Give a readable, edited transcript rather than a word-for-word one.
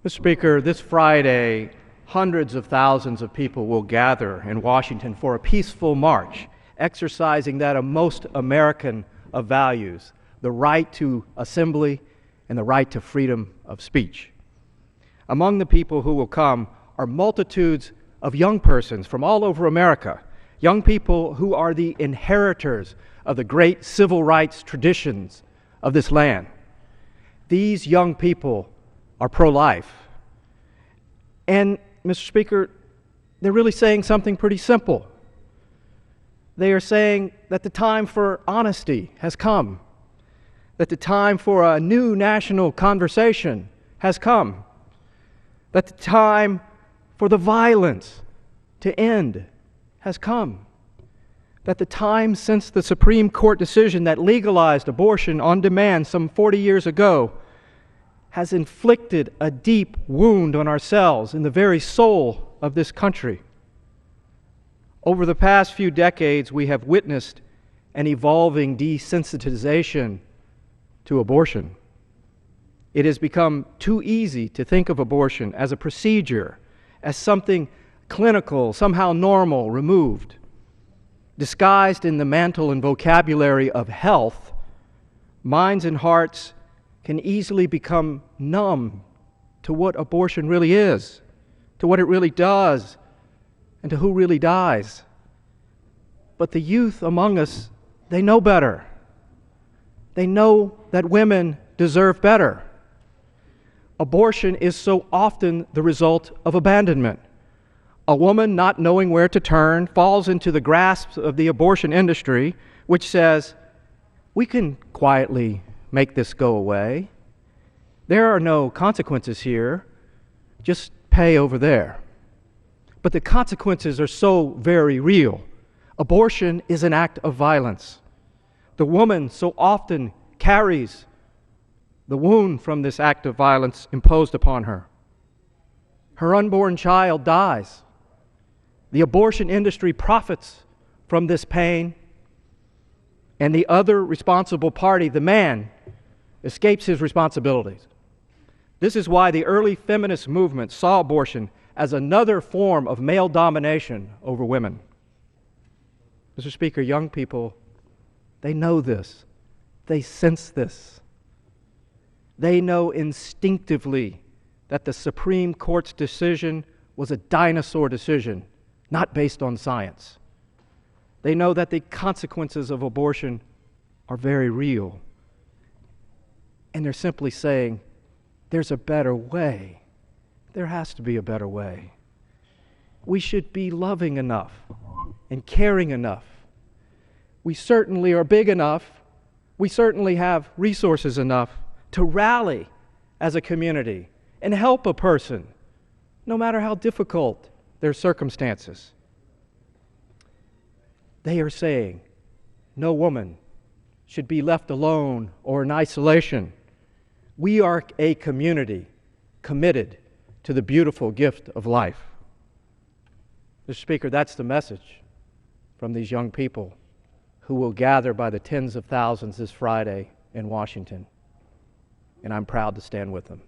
Mr. Speaker, this Friday, hundreds of thousands of people will gather in Washington for a peaceful march, exercising that of most American of values, the right to assembly and the right to freedom of speech. Among the people who will come are multitudes of young persons from all over America, young people who are the inheritors of the great civil rights traditions of this land. These young people are pro-life. And, Mr. Speaker, they're really saying something pretty simple. They are saying that the time for honesty has come, that the time for a new national conversation has come, that the time for the violence to end has come, that the time since the Supreme Court decision that legalized abortion on demand some 40 years ago has inflicted a deep wound on ourselves in the very soul of this country. Over the past few decades, we have witnessed an evolving desensitization to abortion. It has become too easy to think of abortion as a procedure, as something clinical, somehow normal, removed. Disguised in the mantle and vocabulary of health, minds and hearts can easily become numb to what abortion really is, to what it really does, and to who really dies. But the youth among us, they know better. They know that women deserve better. Abortion is so often the result of abandonment. A woman not knowing where to turn falls into the grasp of the abortion industry, which says, "We can quietly make this go away. There are no consequences here. Just pay over there." But the consequences are so very real. Abortion is an act of violence. The woman so often carries the wound from this act of violence imposed upon her. Her unborn child dies. The abortion industry profits from this pain, and the other responsible party, the man, escapes his responsibilities. This is why the early feminist movement saw abortion as another form of male domination over women. Mr. Speaker, young people, they know this. They sense this. They know instinctively that the Supreme Court's decision was a dinosaur decision, not based on science. They know that the consequences of abortion are very real. And they're simply saying, there's a better way. There has to be a better way. We should be loving enough and caring enough. We certainly are big enough. We certainly have resources enough to rally as a community and help a person, no matter how difficult their circumstances. They are saying no woman should be left alone or in isolation. We are a community committed to the beautiful gift of life. Mr. Speaker, that's the message from these young people who will gather by the tens of thousands this Friday in Washington, and I'm proud to stand with them.